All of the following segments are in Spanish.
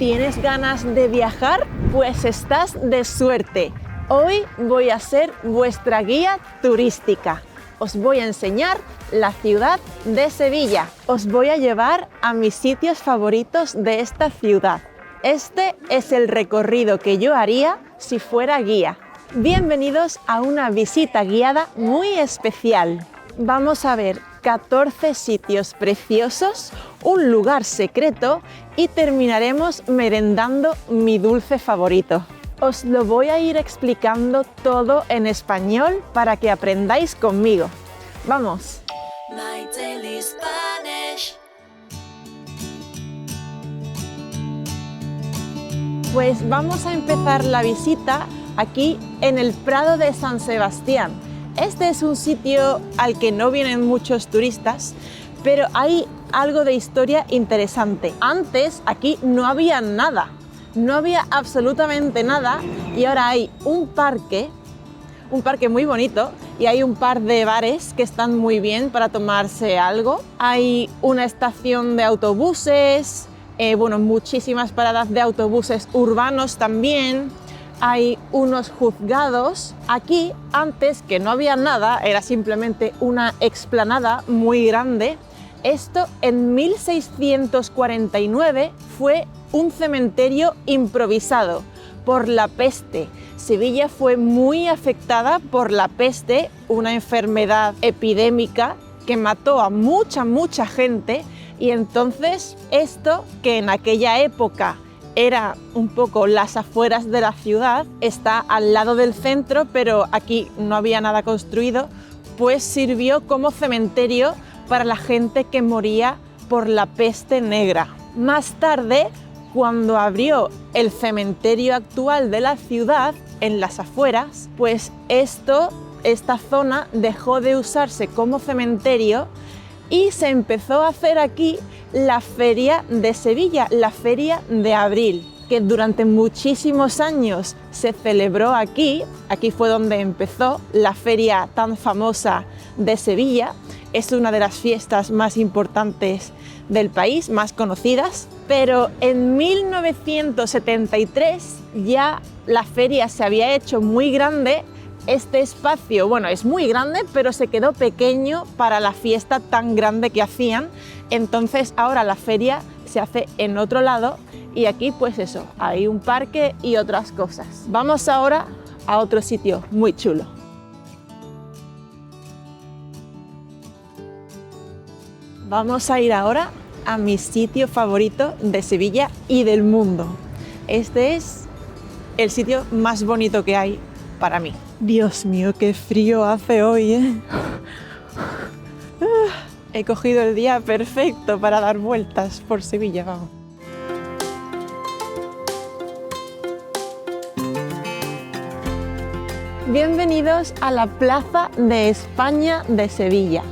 ¿Tienes ganas de viajar? Pues estás de suerte. Hoy voy a ser vuestra guía turística. Os voy a enseñar la ciudad de Sevilla. Os voy a llevar a mis sitios favoritos de esta ciudad. Este es el recorrido que yo haría si fuera guía. Bienvenidos a una visita guiada muy especial. Vamos a ver 14 sitios preciosos, un lugar secreto y terminaremos merendando mi dulce favorito. Os lo voy a ir explicando todo en español para que aprendáis conmigo. ¡Vamos! My Daily Spanish. Pues vamos a empezar la visita aquí en el Prado de San Sebastián. Este es un sitio al que no vienen muchos turistas, pero hay algo de historia interesante. Antes aquí no había nada, no había absolutamente nada y ahora hay un parque muy bonito y hay un par de bares que están muy bien para tomarse algo. Hay una estación de autobuses, muchísimas paradas de autobuses urbanos también. Hay unos juzgados. Aquí, antes que no había nada, era simplemente una explanada muy grande. Esto en 1649 fue un cementerio improvisado por la peste. Sevilla fue muy afectada por la peste, una enfermedad epidémica que mató a mucha gente, y entonces esto, que en aquella época era un poco las afueras de la ciudad, está al lado del centro, pero aquí no había nada construido, pues sirvió como cementerio para la gente que moría por la peste negra. Más tarde, cuando abrió el cementerio actual de la ciudad, en las afueras, pues esta zona dejó de usarse como cementerio y se empezó a hacer aquí la Feria de Sevilla, la Feria de Abril, que durante muchísimos años se celebró aquí. Aquí fue donde empezó la feria tan famosa de Sevilla. Es una de las fiestas más importantes del país, más conocidas, pero en 1973 ya la feria se había hecho muy grande. Este espacio, es muy grande, pero se quedó pequeño para la fiesta tan grande que hacían. Entonces ahora la feria se hace en otro lado y aquí pues eso, hay un parque y otras cosas. Vamos ahora a otro sitio muy chulo. Vamos a ir ahora a mi sitio favorito de Sevilla y del mundo. Este es el sitio más bonito que hay para mí. Dios mío, qué frío hace hoy, ¿eh? He cogido el día perfecto para dar vueltas por Sevilla, vamos. Bienvenidos a la Plaza de España de Sevilla.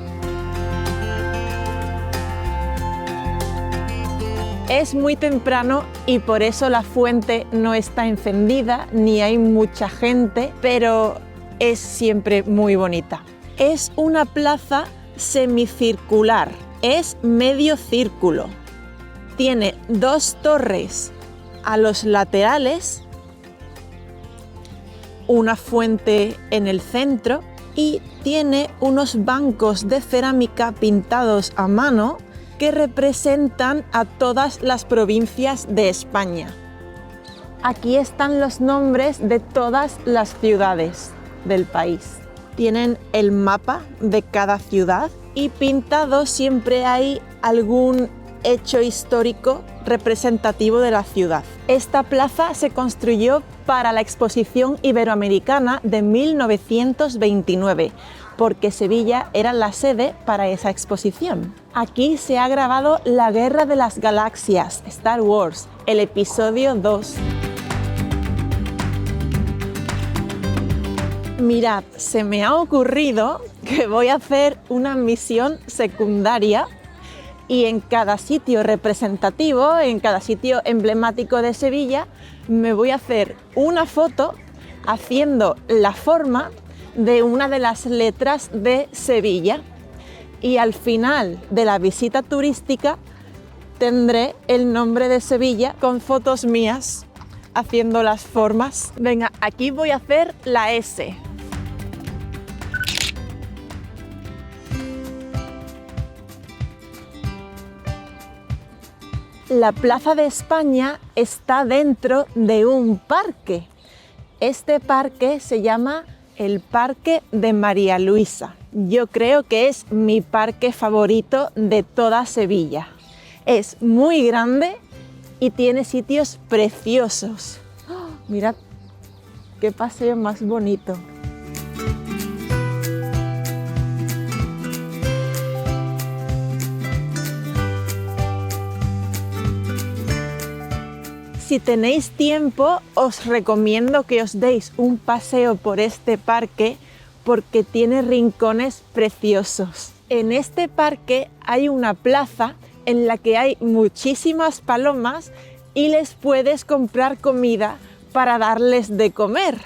Es muy temprano y por eso la fuente no está encendida ni hay mucha gente, pero es siempre muy bonita. Es una plaza semicircular, es medio círculo. Tiene dos torres a los laterales, una fuente en el centro y tiene unos bancos de cerámica pintados a mano que representan a todas las provincias de España. Aquí están los nombres de todas las ciudades del país. Tienen el mapa de cada ciudad y pintado siempre hay algún hecho histórico representativo de la ciudad. Esta plaza se construyó para la Exposición Iberoamericana de 1929, porque Sevilla era la sede para esa exposición. Aquí se ha grabado La Guerra de las Galaxias, Star Wars, el episodio 2. Mirad, se me ha ocurrido que voy a hacer una misión secundaria y en cada sitio representativo, en cada sitio emblemático de Sevilla, me voy a hacer una foto haciendo la forma de una de las letras de Sevilla. Y al final de la visita turística tendré el nombre de Sevilla con fotos mías haciendo las formas. Venga, aquí voy a hacer la S. La Plaza de España está dentro de un parque. Este parque se llama el Parque de María Luisa. Yo creo que es mi parque favorito de toda Sevilla. Es muy grande y tiene sitios preciosos. ¡Oh! Mirad qué paseo más bonito. Si tenéis tiempo, os recomiendo que os deis un paseo por este parque porque tiene rincones preciosos. En este parque hay una plaza en la que hay muchísimas palomas y les puedes comprar comida para darles de comer.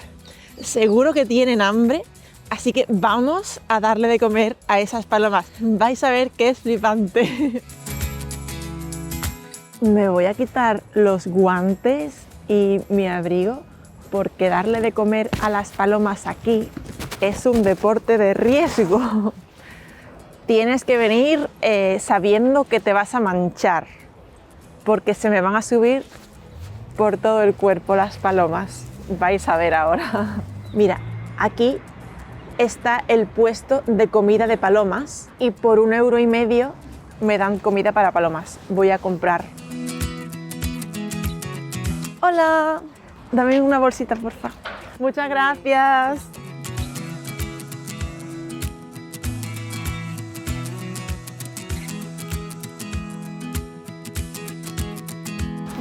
Seguro que tienen hambre, así que vamos a darle de comer a esas palomas. Vais a ver que es flipante. Me voy a quitar los guantes y mi abrigo porque darle de comer a las palomas aquí es un deporte de riesgo. Tienes que venir sabiendo que te vas a manchar porque se me van a subir por todo el cuerpo las palomas. Vais a ver ahora. Mira, aquí está el puesto de comida de palomas y por 1,5 € me dan comida para palomas. Voy a comprar. Hola, dame una bolsita, por favor. Muchas gracias.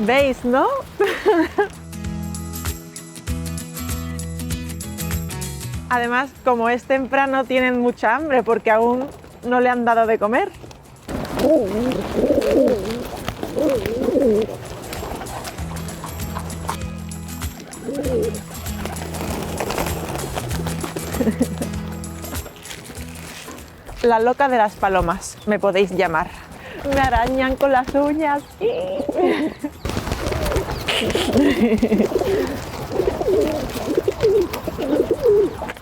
¿Veis, no? Además, como es temprano, tienen mucha hambre porque aún no le han dado de comer. La loca de las palomas, me podéis llamar. Me arañan con las uñas.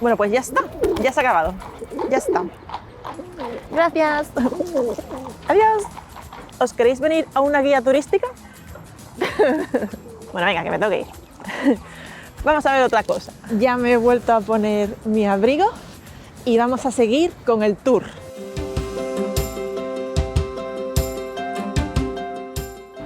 Bueno, pues ya está, ya se ha acabado. Ya está. Gracias. Adiós. ¿Os queréis venir a una guía turística? Bueno, venga, que me tengo que ir. Vamos a ver otra cosa. Ya me he vuelto a poner mi abrigo y vamos a seguir con el tour.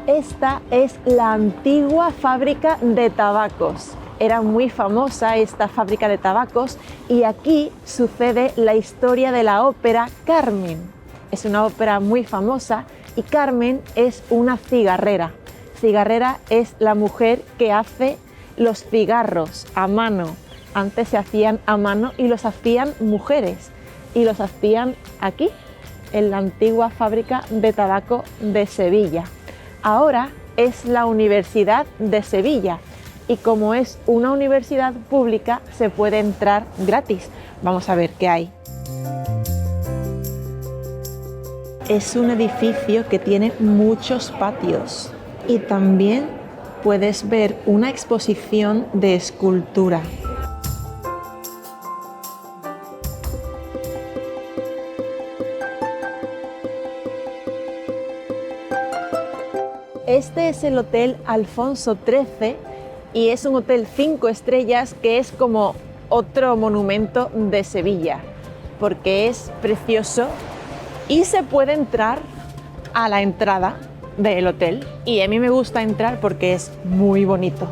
Esta es la antigua fábrica de tabacos. Era muy famosa esta fábrica de tabacos y aquí sucede la historia de la ópera Carmen. Es una ópera muy famosa y Carmen es una cigarrera. Cigarrera es la mujer que hace los cigarros a mano. Antes se hacían a mano y los hacían mujeres y los hacían aquí, en la antigua fábrica de tabaco de Sevilla. Ahora es la Universidad de Sevilla y como es una universidad pública se puede entrar gratis. Vamos a ver qué hay. Es un edificio que tiene muchos patios y también puedes ver una exposición de escultura. Este es el Hotel Alfonso XIII y es un hotel 5 estrellas que es como otro monumento de Sevilla porque es precioso y se puede entrar a la entrada del hotel y a mí me gusta entrar porque es muy bonito.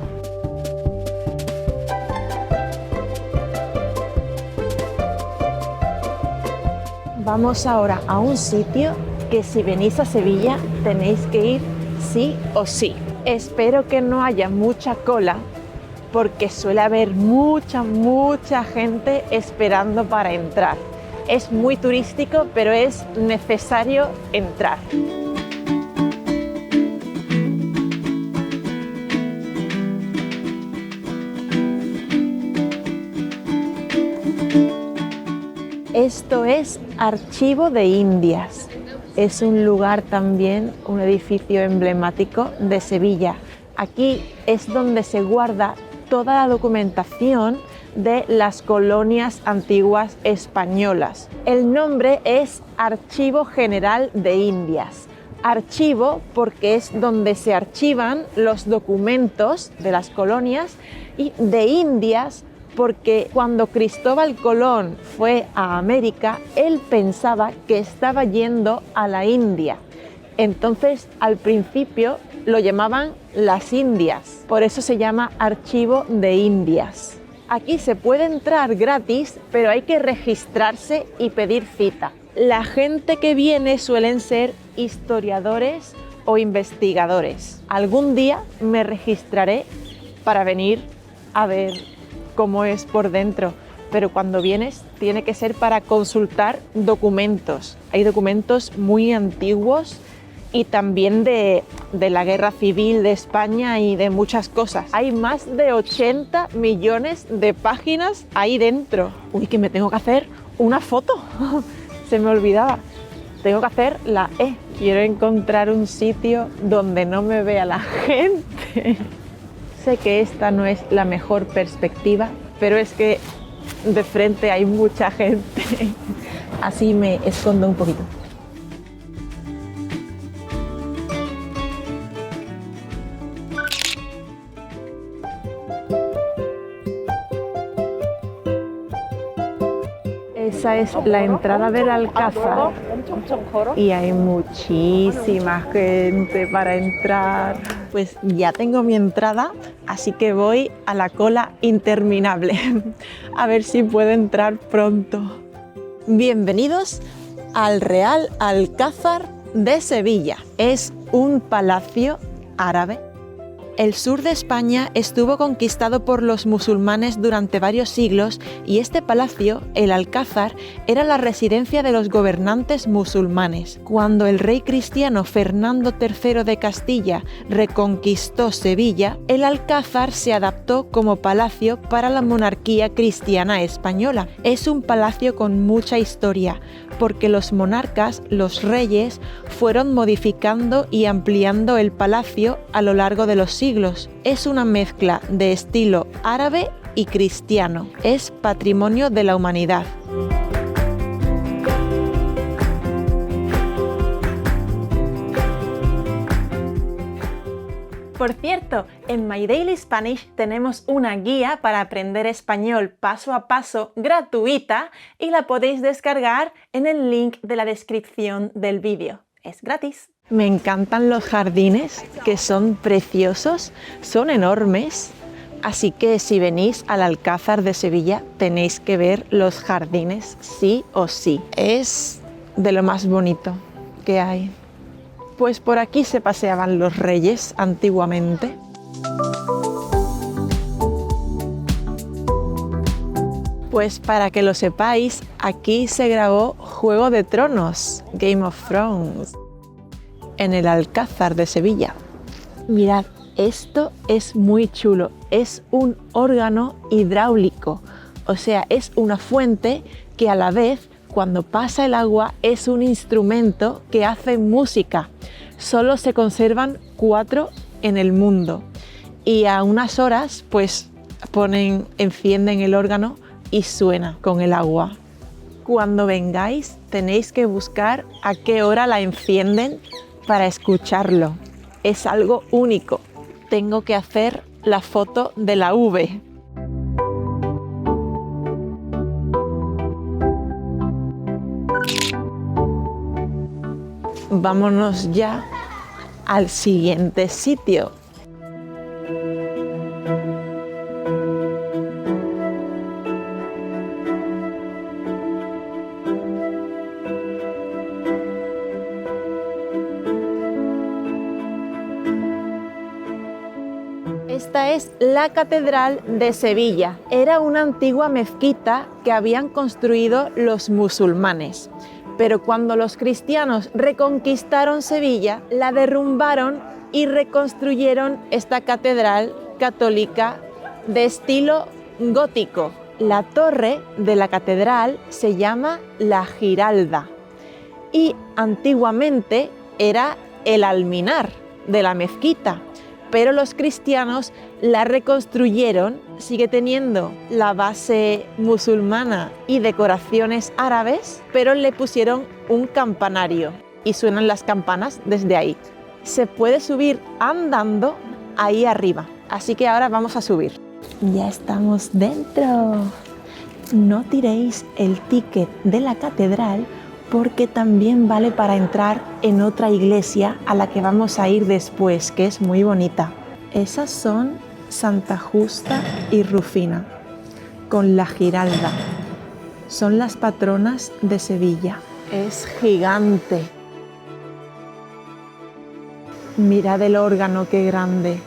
Vamos ahora a un sitio que si venís a Sevilla tenéis que ir sí o sí. Espero que no haya mucha cola porque suele haber mucha gente esperando para entrar. Es muy turístico, pero es necesario entrar. Esto es Archivo de Indias. es un lugar también, un edificio emblemático de Sevilla. Aquí es donde se guarda toda la documentación de las colonias antiguas españolas. El nombre es Archivo General de Indias. Archivo porque es donde se archivan los documentos de las colonias, y de Indias porque cuando Cristóbal Colón fue a América, él pensaba que estaba yendo a la India. Entonces, al principio lo llamaban las Indias, por eso se llama Archivo de Indias. Aquí se puede entrar gratis, pero hay que registrarse y pedir cita. La gente que viene suelen ser historiadores o investigadores. Algún día me registraré para venir a ver cómo es por dentro, pero cuando vienes tiene que ser para consultar documentos. Hay documentos muy antiguos y también de la Guerra Civil de España y de muchas cosas. Hay más de 80 millones de páginas ahí dentro. Uy, que me tengo que hacer una foto. Se me olvidaba. Tengo que hacer la E. Quiero encontrar un sitio donde no me vea la gente. Sé que esta no es la mejor perspectiva, pero es que de frente hay mucha gente. Así me escondo un poquito. Esa es la entrada del Alcázar y hay muchísima gente para entrar. Pues ya tengo mi entrada, así que voy a la cola interminable. A ver si puedo entrar pronto. Bienvenidos al Real Alcázar de Sevilla. Es un palacio árabe. El sur de España estuvo conquistado por los musulmanes durante varios siglos y este palacio, el Alcázar, era la residencia de los gobernantes musulmanes. Cuando el rey cristiano Fernando III de Castilla reconquistó Sevilla, el Alcázar se adaptó como palacio para la monarquía cristiana española. Es un palacio con mucha historia, porque los monarcas, los reyes, fueron modificando y ampliando el palacio a lo largo de los siglos. Es una mezcla de estilo árabe y cristiano. Es patrimonio de la humanidad. Por cierto, en My Daily Spanish tenemos una guía para aprender español paso a paso gratuita y la podéis descargar en el link de la descripción del vídeo. Es gratis. Me encantan los jardines, que son preciosos, son enormes, así que si venís al Alcázar de Sevilla tenéis que ver los jardines sí o sí. Es de lo más bonito que hay. Pues por aquí se paseaban los reyes antiguamente. Pues para que lo sepáis, aquí se grabó Juego de Tronos, Game of Thrones, en el Alcázar de Sevilla. Mirad, esto es muy chulo. Es un órgano hidráulico, o sea, es una fuente que a la vez, cuando pasa el agua, es un instrumento que hace música. Solo se conservan 4 en el mundo y a unas horas pues encienden el órgano y suena con el agua. Cuando vengáis tenéis que buscar a qué hora la encienden para escucharlo. Es algo único. Tengo que hacer la foto de la V. Vámonos ya al siguiente sitio. Esta es la Catedral de Sevilla. Era una antigua mezquita que habían construido los musulmanes. Pero cuando los cristianos reconquistaron Sevilla, la derrumbaron y reconstruyeron esta catedral católica de estilo gótico. La torre de la catedral se llama la Giralda y antiguamente era el alminar de la mezquita, pero los cristianos la reconstruyeron, sigue teniendo la base musulmana y decoraciones árabes, pero le pusieron un campanario y suenan las campanas desde ahí. Se puede subir andando ahí arriba, así que ahora vamos a subir. Ya estamos dentro. No tiréis el ticket de la catedral porque también vale para entrar en otra iglesia a la que vamos a ir después, que es muy bonita. Esas son Santa Justa y Rufina, con la Giralda. Son las patronas de Sevilla. Es gigante. Mirad el órgano, qué grande.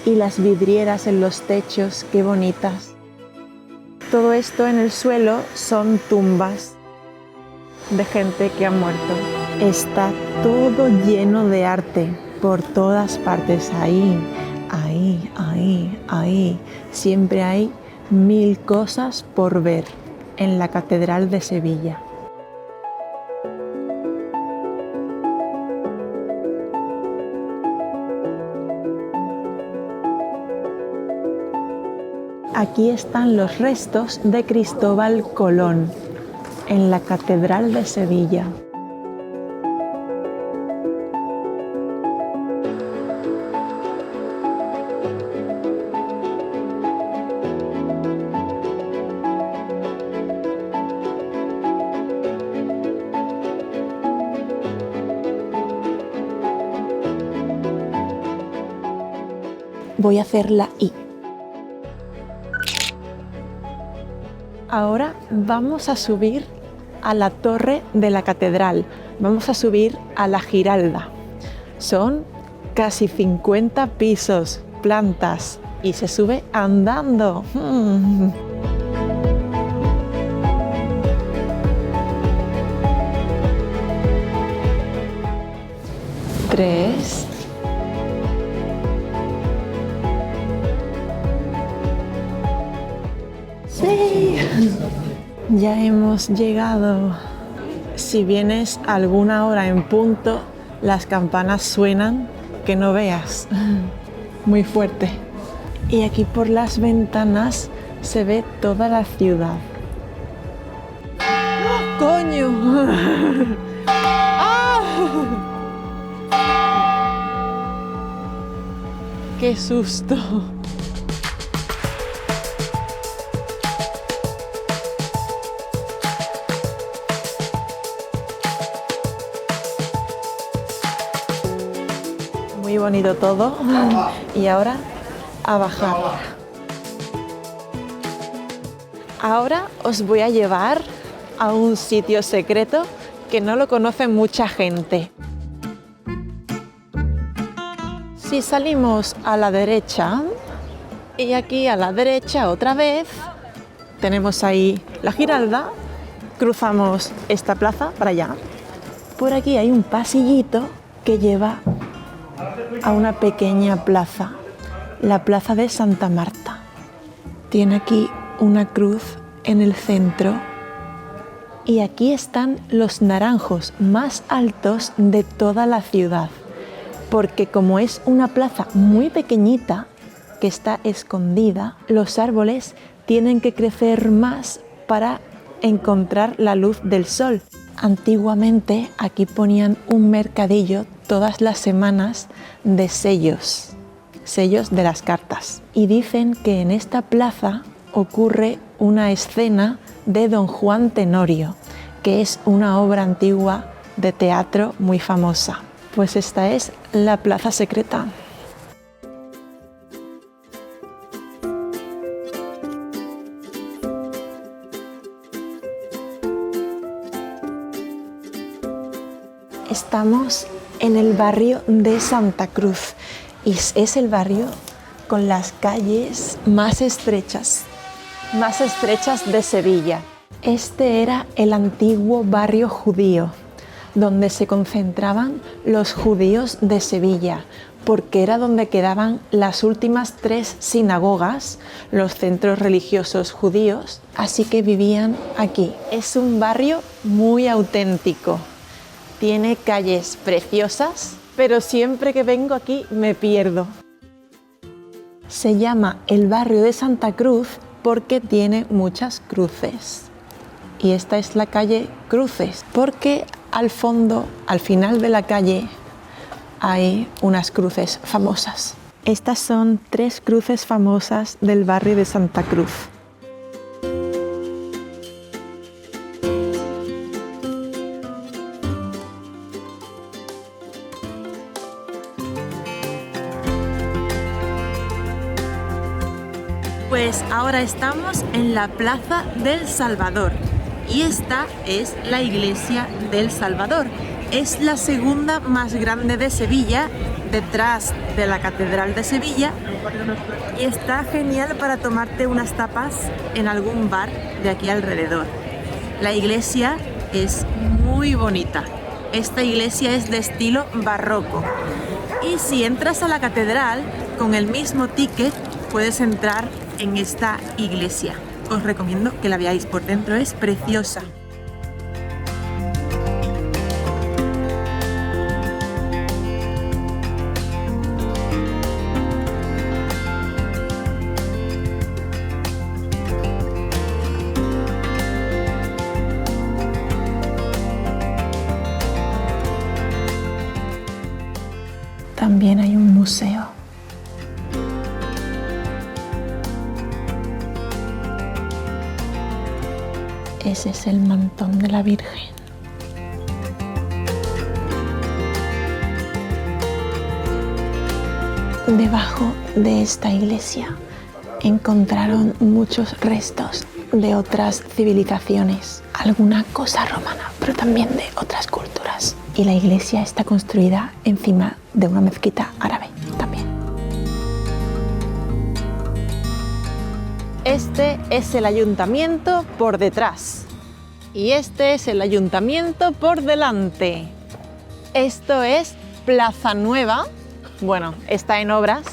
Y las vidrieras en los techos, qué bonitas. Todo esto en el suelo son tumbas de gente que ha muerto. Está todo lleno de arte por todas partes. Ahí, ahí, ahí, ahí. Siempre hay 1000 cosas por ver en la Catedral de Sevilla. Aquí están los restos de Cristóbal Colón en la Catedral de Sevilla. Voy a hacer la I. Ahora vamos a subir a la torre de la catedral, vamos a subir a la Giralda. Son casi 50 pisos, plantas, y se sube andando. 3. ¡Sí! Ya hemos llegado. Si vienes a alguna hora en punto, las campanas suenan que no veas. Muy fuerte. Y aquí por las ventanas se ve toda la ciudad. ¡Oh, ¡coño! ¡Ah! ¡Qué susto! Muy bonito todo. Y ahora a bajar. Ahora os voy a llevar a un sitio secreto que no lo conoce mucha gente. Si salimos a la derecha y aquí a la derecha otra vez, tenemos ahí la Giralda, cruzamos esta plaza para allá. Por aquí hay un pasillito que lleva a una pequeña plaza, la plaza de Santa Marta. Tiene aquí una cruz en el centro y aquí están los naranjos más altos de toda la ciudad, porque como es una plaza muy pequeñita que está escondida, los árboles tienen que crecer más para encontrar la luz del sol. Antiguamente aquí ponían un mercadillo todas las semanas de sellos de las cartas. Y dicen que en esta plaza ocurre una escena de Don Juan Tenorio, que es una obra antigua de teatro muy famosa. Pues esta es la plaza secreta. Estamos en el barrio de Santa Cruz y es el barrio con las calles más estrechas de Sevilla. Este era el antiguo barrio judío, donde se concentraban los judíos de Sevilla, porque era donde quedaban las últimas 3 sinagogas, los centros religiosos judíos, así que vivían aquí. Es un barrio muy auténtico, tiene calles preciosas, pero siempre que vengo aquí me pierdo. Se llama el barrio de Santa Cruz porque tiene muchas cruces. Y esta es la calle Cruces, porque al fondo, al final de la calle, hay unas cruces famosas. Estas son 3 cruces famosas del barrio de Santa Cruz. Pues ahora estamos en la Plaza del Salvador y esta es la Iglesia del Salvador. Es la segunda más grande de Sevilla, detrás de la Catedral de Sevilla, y está genial para tomarte unas tapas en algún bar de aquí alrededor. La iglesia es muy bonita. Esta iglesia es de estilo barroco. Y si entras a la catedral, con el mismo ticket puedes entrar en esta iglesia. Os recomiendo que la veáis, por dentro es preciosa. También hay un museo. Ese es el mantón de la Virgen. Debajo de esta iglesia encontraron muchos restos de otras civilizaciones, alguna cosa romana, pero también de otras culturas. Y la iglesia está construida encima de una mezquita árabe también. Este es el ayuntamiento por detrás y este es el ayuntamiento por delante. Esto es Plaza Nueva, bueno, está en obras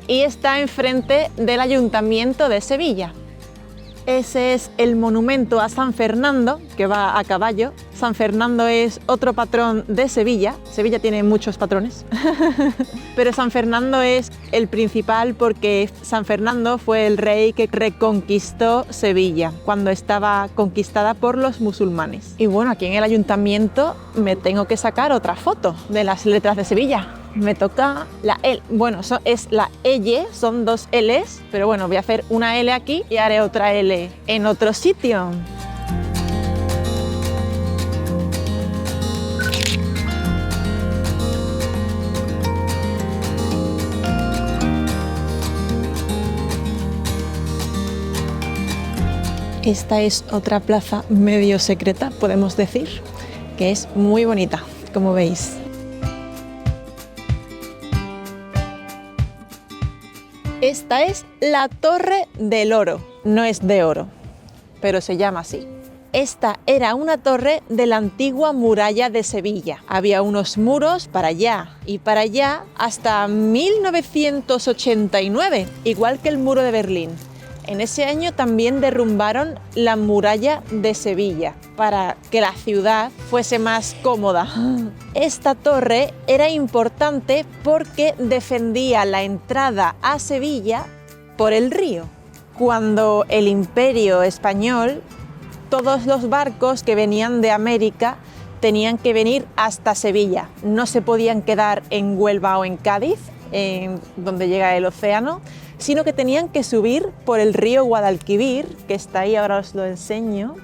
y está enfrente del Ayuntamiento de Sevilla. Ese es el monumento a San Fernando, que va a caballo. San Fernando es otro patrón de Sevilla. Sevilla tiene muchos patrones, pero San Fernando es el principal porque San Fernando fue el rey que reconquistó Sevilla cuando estaba conquistada por los musulmanes. Y bueno, aquí en el ayuntamiento me tengo que sacar otra foto de las letras de Sevilla. Me toca la L, bueno, es la L, son 2 L's, pero bueno, voy a hacer una L aquí y haré otra L en otro sitio. Esta es otra plaza medio secreta, podemos decir, que es muy bonita, como veis. Esta es la Torre del Oro. No es de oro, pero se llama así. Esta era una torre de la antigua muralla de Sevilla. Había unos muros para allá y para allá hasta 1989, igual que el muro de Berlín. En ese año también derrumbaron la muralla de Sevilla para que la ciudad fuese más cómoda. Esta torre era importante porque defendía la entrada a Sevilla por el río. Cuando el Imperio Español, todos los barcos que venían de América tenían que venir hasta Sevilla. No se podían quedar en Huelva o en Cádiz, donde llega el océano, sino que tenían que subir por el río Guadalquivir, que está ahí, ahora os lo enseño.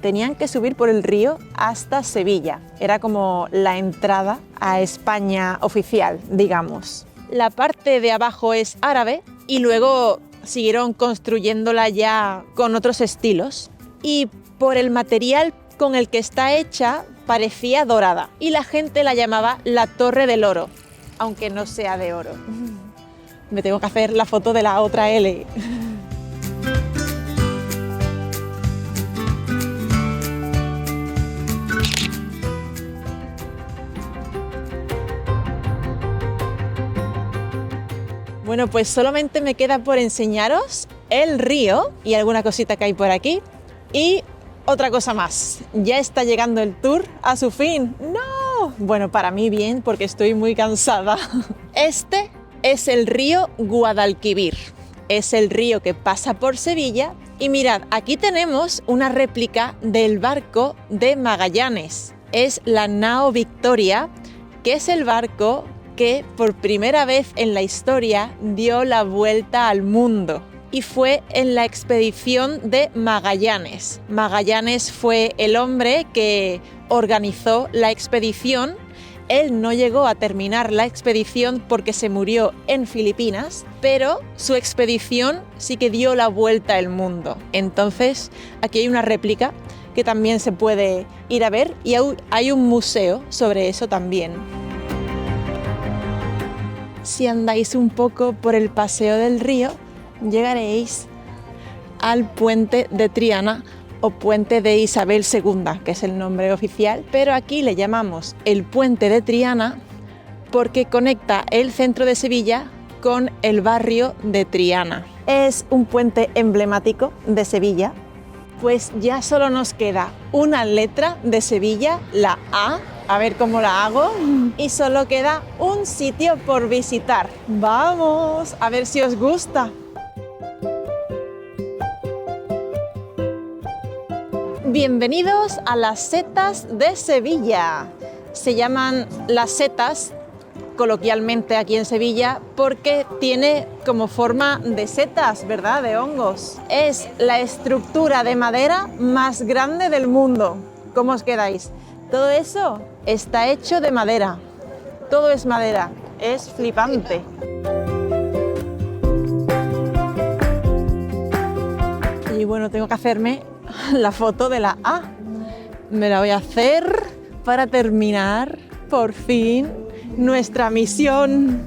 Tenían que subir por el río hasta Sevilla. Era como la entrada a España oficial, digamos. La parte de abajo es árabe y luego siguieron construyéndola ya con otros estilos. Y por el material con el que está hecha, parecía dorada. Y la gente la llamaba la Torre del Oro, aunque no sea de oro. Me tengo que hacer la foto de la otra L. Bueno, pues solamente me queda por enseñaros el río y alguna cosita que hay por aquí. Y otra cosa más, ya está llegando el tour a su fin. ¡No! Bueno, para mí bien, porque estoy muy cansada. Este es el río Guadalquivir. Es el río que pasa por Sevilla. Y mirad, aquí tenemos una réplica del barco de Magallanes. Es la Nao Victoria, que es el barco que por primera vez en la historia dio la vuelta al mundo. Y fue en la expedición de Magallanes. Magallanes fue el hombre que organizó la expedición. Él no llegó a terminar la expedición porque se murió en Filipinas, pero su expedición sí que dio la vuelta al mundo. Entonces, aquí hay una réplica que también se puede ir a ver y hay un museo sobre eso también. Si andáis un poco por el paseo del río, llegaréis al puente de Triana o puente de Isabel II, que es el nombre oficial, pero aquí le llamamos el puente de Triana porque conecta el centro de Sevilla con el barrio de Triana. Es un puente emblemático de Sevilla. Pues ya solo nos queda una letra de Sevilla, la A ver cómo la hago, y solo queda un sitio por visitar. ¡Vamos! A ver si os gusta. Bienvenidos a las setas de Sevilla. Se llaman las setas coloquialmente aquí en Sevilla porque tiene como forma de setas, ¿verdad? De hongos. Es la estructura de madera más grande del mundo. ¿Cómo os quedáis? Todo eso está hecho de madera. Todo es madera. Es flipante. Y bueno, tengo que hacerme la foto de la A. Me la voy a hacer para terminar, por fin, nuestra misión.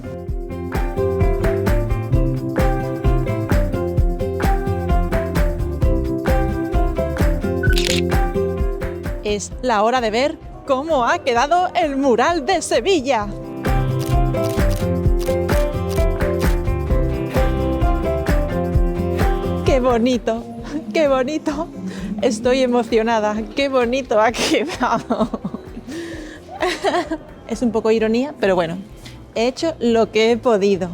Es la hora de ver cómo ha quedado el mural de Sevilla. ¡Qué bonito! ¡Qué bonito! Estoy emocionada. ¡Qué bonito ha quedado! Es un poco ironía, pero bueno, he hecho lo que he podido.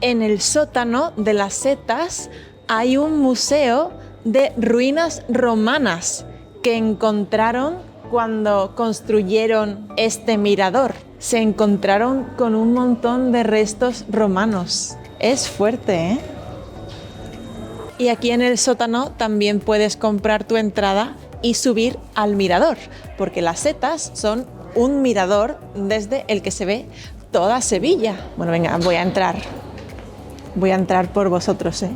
En el sótano de las setas hay un museo de ruinas romanas que encontraron cuando construyeron este mirador. Se encontraron con un montón de restos romanos. Es fuerte, ¿eh? Y aquí en el sótano también puedes comprar tu entrada y subir al mirador, porque las setas son un mirador desde el que se ve toda Sevilla. Bueno, venga, voy a entrar. Voy a entrar por vosotros, ¿eh?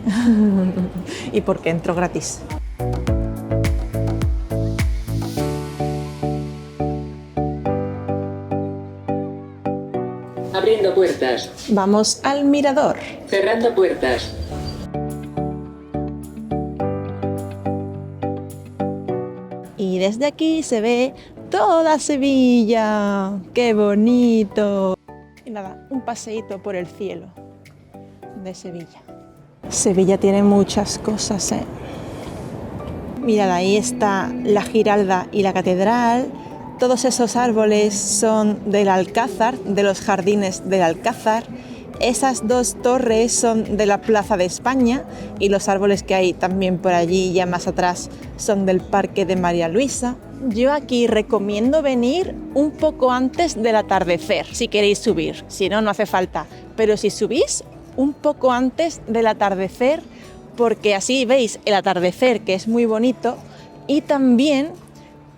Y porque entro gratis. Abriendo puertas. Vamos al mirador. Cerrando puertas. Y desde aquí se ve toda Sevilla. ¡Qué bonito! Y nada, un paseíto por el cielo de Sevilla. Sevilla tiene muchas cosas, ¿eh? Mirad, ahí está la Giralda y la Catedral. Todos esos árboles son del Alcázar, de los jardines del Alcázar. Esas dos torres son de la Plaza de España y los árboles que hay también por allí, ya más atrás, son del Parque de María Luisa. Yo aquí recomiendo venir un poco antes del atardecer, si queréis subir. Si no, no hace falta. Pero si subís un poco antes del atardecer, porque así veis el atardecer, que es muy bonito, y también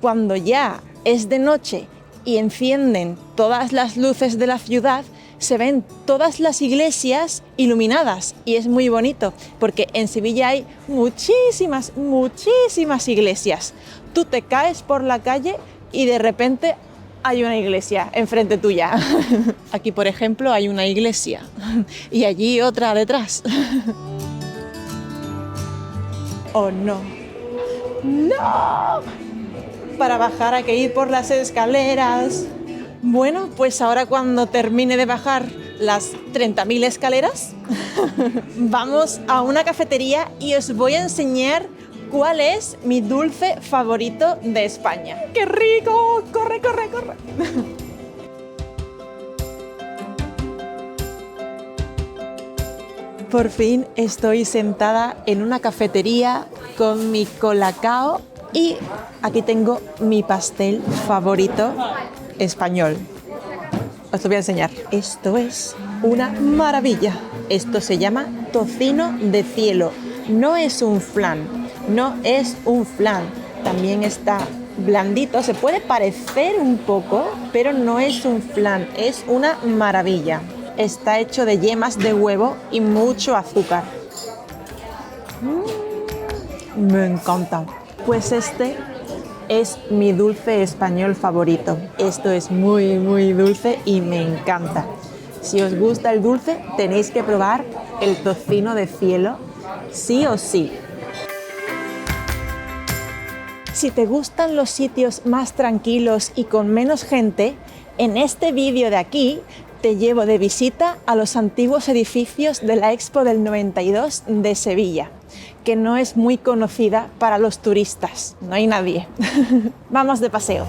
cuando ya es de noche y encienden todas las luces de la ciudad, se ven todas las iglesias iluminadas y es muy bonito porque en Sevilla hay muchísimas iglesias. Tú te caes por la calle y de repente hay una iglesia enfrente tuya. Aquí, por ejemplo, hay una iglesia y allí otra detrás. ¡Oh, no! ¡No! Para bajar hay que ir por las escaleras. Bueno, pues ahora cuando termine de bajar las 30.000 escaleras. Vamos a una cafetería y os voy a enseñar cuál es mi dulce favorito de España. ¡Qué rico! ¡Corre, corre, corre! Por fin estoy sentada en una cafetería con mi colacao y aquí tengo mi pastel favorito español. Os lo voy a enseñar. Esto es una maravilla. Esto se llama tocino de cielo. No es un flan, no es un flan. También está blandito, se puede parecer un poco, pero no es un flan, es una maravilla. Está hecho de yemas de huevo y mucho azúcar. Me encanta. Pues este es mi dulce español favorito. Esto es muy, muy dulce y me encanta. Si os gusta el dulce, tenéis que probar el tocino de cielo, sí o sí. Si te gustan los sitios más tranquilos y con menos gente, en este vídeo de aquí te llevo de visita a los antiguos edificios de la Expo del 92 de Sevilla, que no es muy conocida para los turistas, no hay nadie. Vamos de paseo.